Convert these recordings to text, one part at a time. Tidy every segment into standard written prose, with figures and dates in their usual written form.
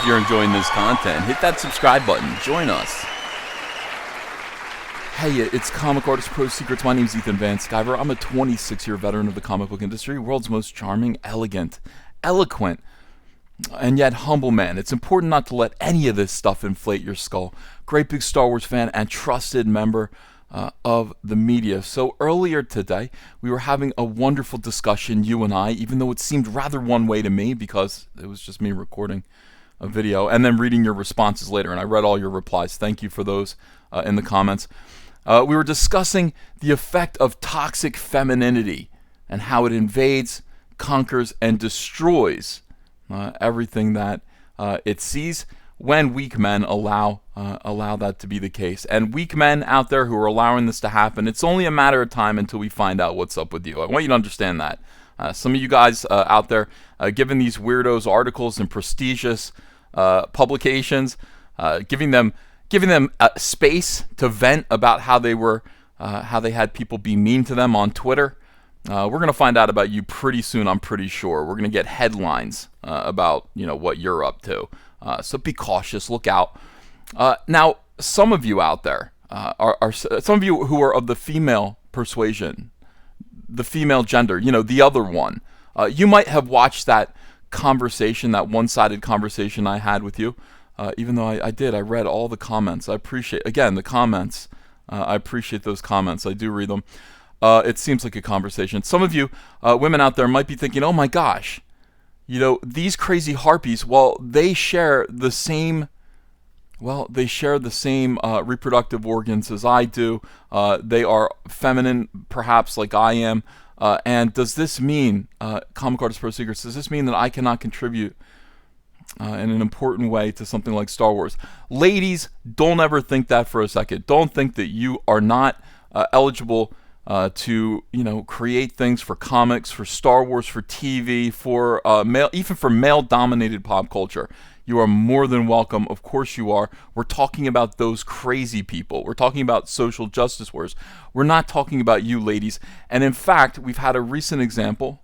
you're enjoying this content, hit that subscribe button. Join us. Hey, it's Comic Artist Pro Secrets. My name's Ethan Van Sciver. I'm a 26-year veteran of the comic book industry, world's most charming, elegant, eloquent, and yet humble man. It's important not to let any of this stuff inflate your skull. Great big Star Wars fan and trusted member of the media. So earlier today, we were having a wonderful discussion, you and I, even though it seemed rather one way to me because it was just me recording a video and then reading your responses later. And I read all your replies. Thank you for those in the comments. We were discussing the effect of toxic femininity and how it invades, conquers, and destroys everything that it sees when weak men allow that to be the case. And weak men out there who are allowing this to happen, it's only a matter of time until we find out what's up with you. I want you to understand that. Some of you guys out there giving these weirdos articles in prestigious publications, giving them space to vent about how they had people be mean to them on Twitter. We're going to find out about you pretty soon, I'm pretty sure. We're going to get headlines about what you're up to. So be cautious, look out. Now, some of you out there are some of you who are of the female persuasion, the female gender, the other one. You might have watched that conversation, that one-sided conversation I had with you. Even though I read all the comments. I appreciate, again, the comments. I appreciate those comments. I do read them. It seems like a conversation. Some of you women out there might be thinking, oh my gosh, these crazy harpies, they share the same reproductive organs as I do. They are feminine, perhaps, like I am. And does this mean, Comic Artist Pro Secrets, does this mean that I cannot contribute in an important way to something like Star Wars? Ladies, don't ever think that for a second. Don't think that you are not eligible to create things for comics, for Star Wars, for TV, for even for male-dominated pop culture. You are more than welcome. Of course you are. We're talking about those crazy people. We're talking about social justice wars. We're not talking about you, ladies. And in fact, we've had a recent example,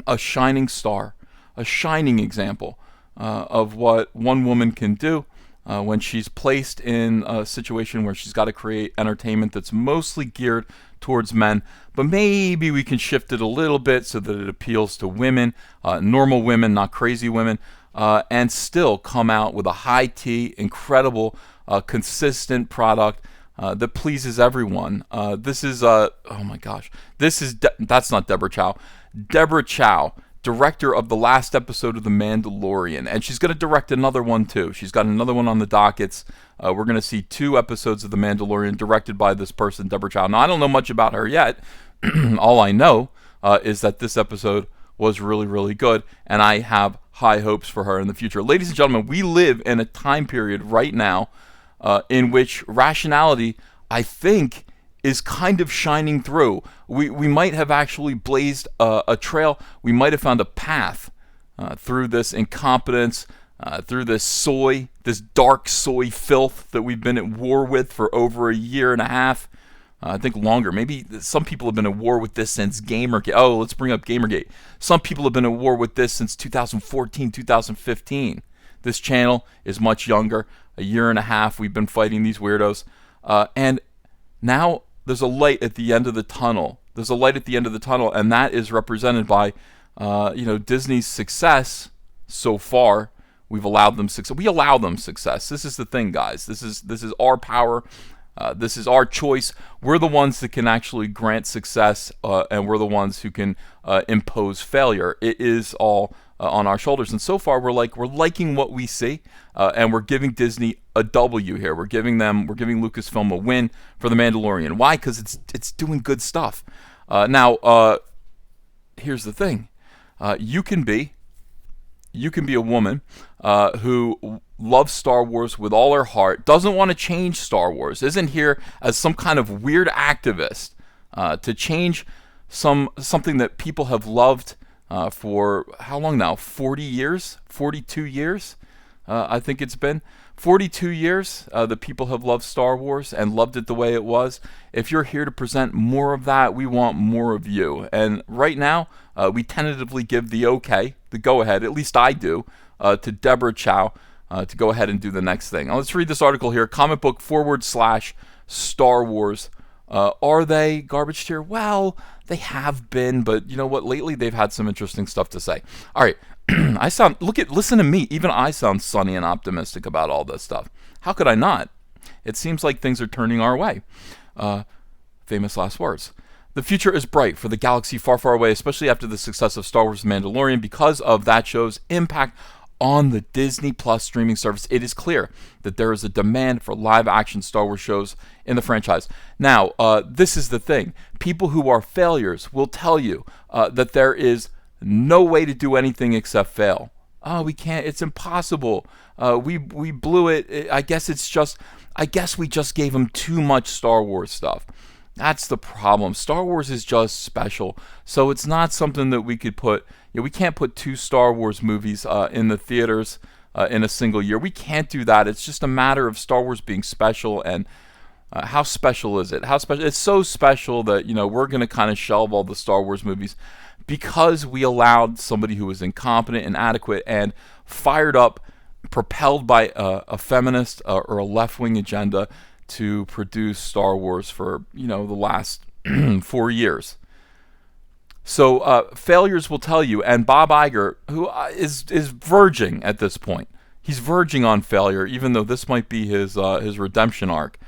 a shining star, a shining example of what one woman can do when she's placed in a situation where she's got to create entertainment that's mostly geared towards men, but maybe we can shift it a little bit so that it appeals to women, normal women, not crazy women, and still come out with a high tea, incredible, consistent product that pleases everyone. This is, oh my gosh, that's not Deborah Chow. Deborah Chow, director of the last episode of The Mandalorian, and she's going to direct another one too. She's got another one on the dockets. We're going to see 2 episodes of The Mandalorian directed by this person, Deborah Chow. Now, I don't know much about her yet. All I know is that this episode was really, really good, and I have high hopes for her in the future. Ladies and gentlemen, we live in a time period right now in which rationality, I think, is kind of shining through. We might have actually blazed a trail. We might have found a path through this incompetence, through this dark soy filth that we've been at war with for over a year and a half. I think longer. Maybe some people have been at war with this since Gamergate. Oh, let's bring up Gamergate. Some people have been at war with this since 2014, 2015. This channel is much younger. A year and a half we've been fighting these weirdos. And now there's a light at the end of the tunnel. There's a light at the end of the tunnel, and that is represented by, Disney's success so far. We've allowed them success. We allow them success. This is the thing, guys. This is our power. This is our choice. We're the ones that can actually grant success, and we're the ones who can impose failure. It is all on our shoulders. And so far, we're liking what we see, and we're giving Disney a W here. We're giving Lucasfilm a win for The Mandalorian. Why? Because it's doing good stuff. Now, here's the thing: you can be a woman who loves Star Wars with all her heart, doesn't want to change Star Wars, isn't here as some kind of weird activist to change something that people have loved for how long now? 40 years? 42 years? I think it's been 42 years that people have loved Star Wars and loved it the way it was. If you're here to present more of that, we want more of you. And right now, we tentatively give the okay, the go-ahead, at least I do, to Deborah Chow to go ahead and do the next thing. Now let's read this article here. Comic book / Star Wars. Are they garbage tier? Well, they have been, but you know what? Lately they've had some interesting stuff to say. All right, listen to me. Even I sound sunny and optimistic about all this stuff. How could I not? It seems like things are turning our way. Famous last words. The future is bright for the galaxy far, far away, especially after the success of Star Wars: The Mandalorian. Because of that show's impact on the Disney Plus streaming service, it is clear that there is a demand for live-action Star Wars shows in the franchise. Now, this is the thing. People who are failures will tell you that there is no way to do anything except fail. Oh, we can't. It's impossible. We blew it. I guess we just gave them too much Star Wars stuff. That's the problem. Star Wars is just special. So it's not something that we could put, we can't put 2 Star Wars movies in the theaters in a single year. We can't do that. It's just a matter of Star Wars being special. And how special is it? How special? It's so special that, we're going to kind of shelve all the Star Wars movies because we allowed somebody who was incompetent, inadequate, and fired up, propelled by a feminist or a left-wing agenda to produce Star Wars for, the last 4 years. So failures will tell you, and Bob Iger, who is verging at this point, he's verging on failure, even though this might be his redemption arc.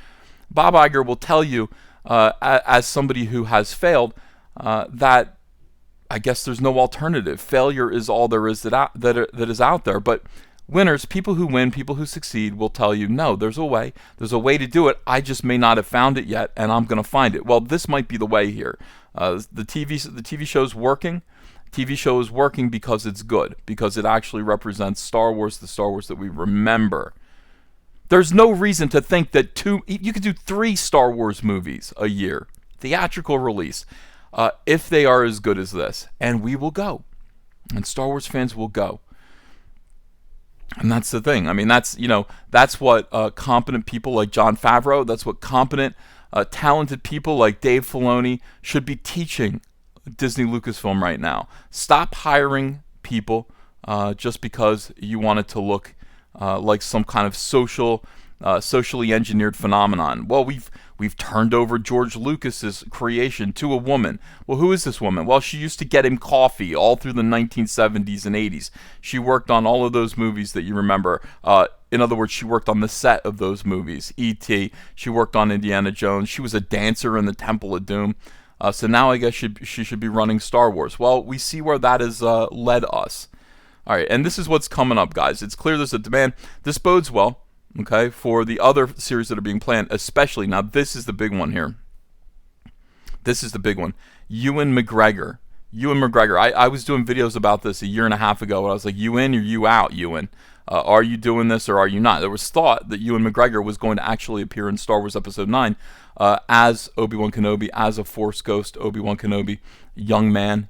Bob Iger will tell you, as somebody who has failed, that I guess there's no alternative. Failure is all there is that is out there, but winners, people who win, people who succeed will tell you, no, there's a way. There's a way to do it. I just may not have found it yet, and I'm going to find it. Well, this might be the way here. The TV show's working. TV show is working because it's good, because it actually represents Star Wars, the Star Wars that we remember. There's no reason to think that you could do 3 Star Wars movies a year, theatrical release, if they are as good as this. And we will go. And Star Wars fans will go. And that's the thing. I mean, that's what competent people like Jon Favreau, that's what competent, talented people like Dave Filoni should be teaching Disney Lucasfilm right now. Stop hiring people just because you want it to look like some kind of socially engineered phenomenon. Well, we've turned over George Lucas's creation to a woman. Well, who is this woman? Well, she used to get him coffee all through the 1970s and 80s. She worked on all of those movies that you remember. In other words, she worked on the set of those movies. E.T. She worked on Indiana Jones. She was a dancer in the Temple of Doom. So now I guess she should be running Star Wars. Well, we see where that has led us. All right, and this is what's coming up, guys. It's clear there's a demand. This bodes well, okay, for the other series that are being planned, especially. Now, this is the big one here. This is the big one. Ewan McGregor. I was doing videos about this a year and a half ago, and I was like, you in or you out, Ewan? Are you doing this or are you not? There was thought that Ewan McGregor was going to actually appear in Star Wars Episode 9 as Obi-Wan Kenobi, as a Force ghost Obi-Wan Kenobi, young man,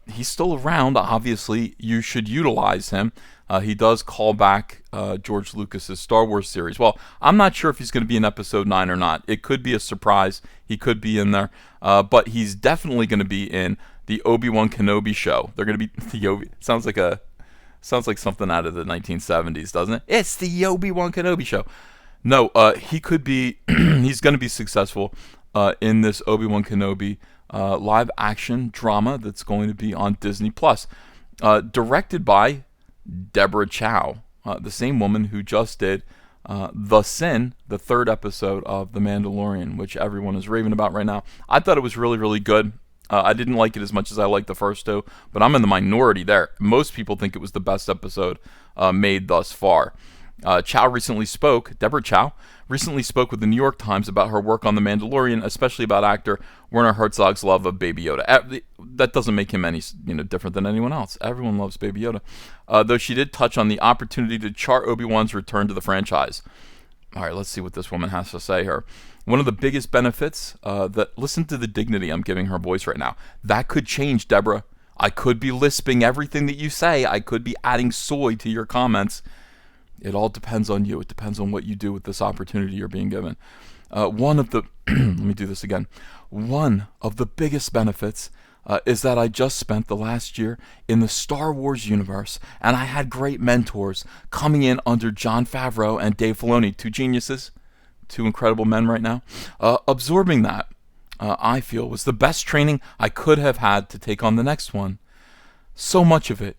he's still around. Obviously, you should utilize him. He does call back George Lucas's Star Wars series. Well, I'm not sure if he's going to be in Episode 9 or not. It could be a surprise. He could be in there. But he's definitely going to be in the Obi-Wan Kenobi show. They're going to be Sounds like something out of the 1970s, doesn't it? It's the Obi-Wan Kenobi show. No, he could be. He's going to be successful in this Obi-Wan Kenobi live-action drama that's going to be on Disney Plus, directed by Deborah Chow, the same woman who just did The Sin, the 3rd episode of The Mandalorian, which everyone is raving about right now. I thought it was really, really good. I didn't like it as much as I liked the first 2, but I'm in the minority there. Most people think it was the best episode made thus far. Deborah Chow recently spoke with the New York Times about her work on The Mandalorian, especially about actor Werner Herzog's love of Baby Yoda. That doesn't make him any different than anyone else. Everyone loves Baby Yoda. Though she did touch on the opportunity to chart Obi-Wan's return to the franchise. All right, let's see what this woman has to say here. One of the biggest benefits, listen to the dignity I'm giving her voice right now. That could change, Deborah. I could be lisping everything that you say. I could be adding soy to your comments. It all depends on you. It depends on what you do with this opportunity you're being given. Let me do this again. One of the biggest benefits is that I just spent the last year in the Star Wars universe, and I had great mentors coming in under Jon Favreau and Dave Filoni, two geniuses, two incredible men right now. Absorbing that, I feel, was the best training I could have had to take on the next one. So much of it,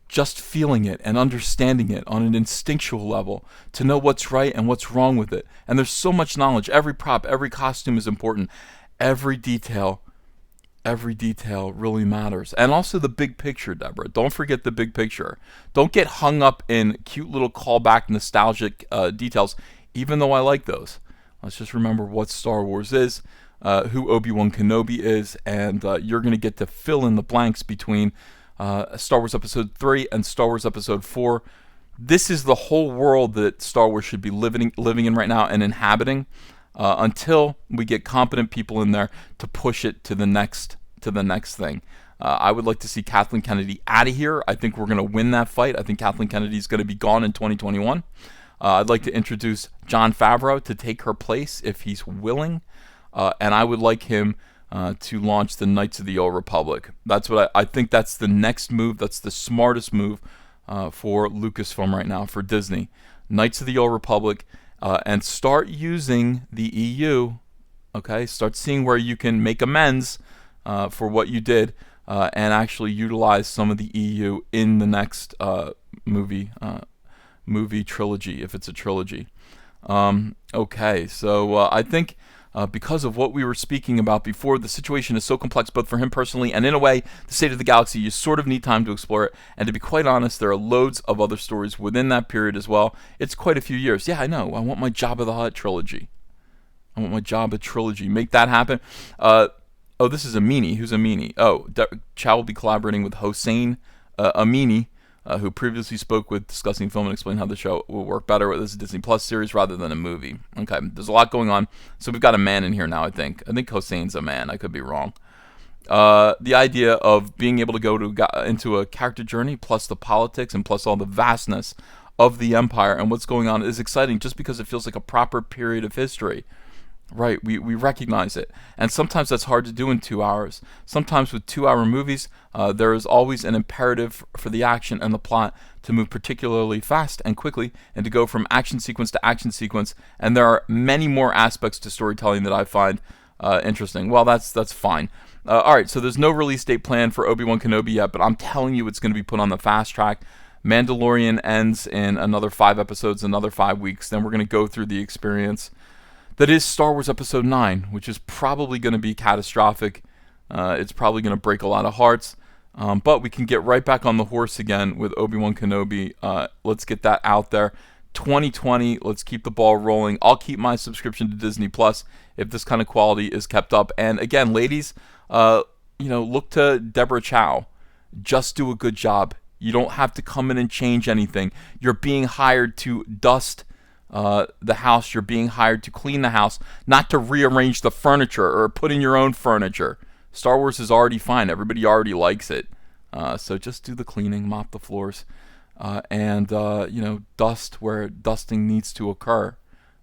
just feeling it and understanding it on an instinctual level, to know what's right and what's wrong with it. And there's so much knowledge. Every prop, every costume is important. Every detail really matters. And also the big picture, Deborah. Don't forget the big picture. Don't get hung up in cute little callback nostalgic details, even though I like those. Let's just remember what Star Wars is, who Obi-Wan Kenobi is, and you're going to get to fill in the blanks between Star Wars Episode 3 and Star Wars Episode 4. This is the whole world that Star Wars should be living in right now and inhabiting, until we get competent people in there to push it to the next thing. I would like to see Kathleen Kennedy out of here. I think we're going to win that fight. I think Kathleen Kennedy is going to be gone in 2021. I'd like to introduce Jon Favreau to take her place if he's willing, and I would like him to launch the Knights of the Old Republic. That's what I think. That's the next move. That's the smartest move for Lucasfilm right now, for Disney. Knights of the Old Republic, and start using the EU. Okay, start seeing where you can make amends for what you did, and actually utilize some of the EU in the next movie trilogy, if it's a trilogy. Okay, so I think because of what we were speaking about before, the situation is so complex both for him personally and in a way the state of the galaxy. You sort of need time to explore it, and to be quite honest, there are loads of other stories within that period as well. It's quite a few years. Yeah, I know. I want my Jabba the Hutt trilogy. Make that happen. Oh, this is Amini. Who's Amini? Oh, Chow will be collaborating with Hossein Amini, who previously spoke with Discussing Film and explained how the show will work better with this Disney Plus series rather than a movie. Okay, there's a lot going on. So we've got a man in here now, I think. I think Hossein's a man. I could be wrong. The idea of being able to go into a character journey, plus the politics and plus all the vastness of the Empire and what's going on is exciting just because it feels like a proper period of history. Right, we recognize it. And sometimes that's hard to do in 2 hours. Sometimes with 2-hour movies, there is always an imperative for the action and the plot to move particularly fast and quickly, and to go from action sequence to action sequence. And there are many more aspects to storytelling that I find interesting. Well, that's fine. Alright, so there's no release date planned for Obi-Wan Kenobi yet, but I'm telling you it's going to be put on the fast track. Mandalorian ends in another 5 episodes, another 5 weeks. Then we're going to go through the experience that is Star Wars Episode 9, which is probably going to be catastrophic. It's probably going to break a lot of hearts. But we can get right back on the horse again with Obi-Wan Kenobi. Let's get that out there. 2020, let's keep the ball rolling. I'll keep my subscription to Disney Plus if this kind of quality is kept up. And again, ladies, look to Deborah Chow. Just do a good job. You don't have to come in and change anything. You're being hired to dust the house. You're being hired to clean the house, not to rearrange the furniture or put in your own furniture. Star Wars is already fine. Everybody already likes it. So just do the cleaning, mop the floors, and dust where dusting needs to occur.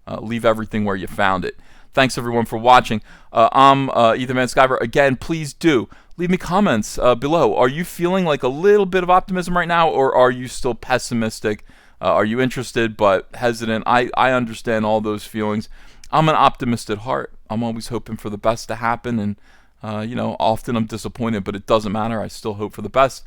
Leave everything where you found it. Thanks everyone for watching. I'm Ethan Van Sciver. Again, please do leave me comments below. Are you feeling like a little bit of optimism right now, or are you still pessimistic? Are you interested but hesitant? I understand all those feelings. I'm an optimist at heart. I'm always hoping for the best to happen, and often I'm disappointed, but it doesn't matter. I still hope for the best.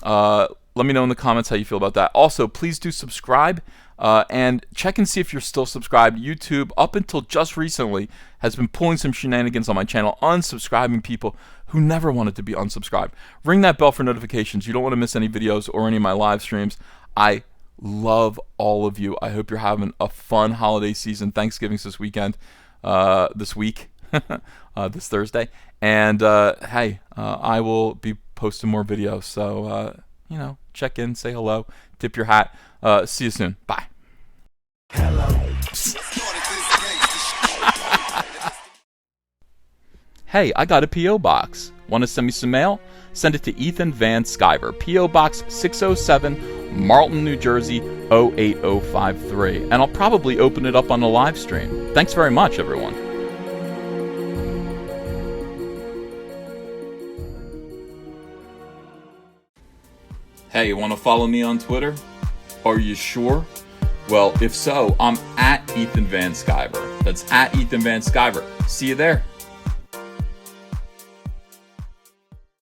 Let me know in the comments how you feel about that. Also, please do subscribe and check and see if you're still subscribed. YouTube, up until just recently, has been pulling some shenanigans on my channel, unsubscribing people who never wanted to be unsubscribed. Ring that bell for notifications. You don't want to miss any videos or any of my live streams. I love all of you. I hope you're having a fun holiday season. Thanksgiving's this weekend, this week, this Thursday. And hey, I will be posting more videos. So, check in, say hello, tip your hat. See you soon. Bye. Hey, I got a P.O. box. Want to send me some mail? Send it to Ethan Van Sciver, P.O. Box 607, Marlton, New Jersey, 08053. And I'll probably open it up on the live stream. Thanks very much, everyone. Hey, you want to follow me on Twitter? Are you sure? Well, if so, I'm at Ethan Van Sciver. That's at Ethan Van Sciver. See you there.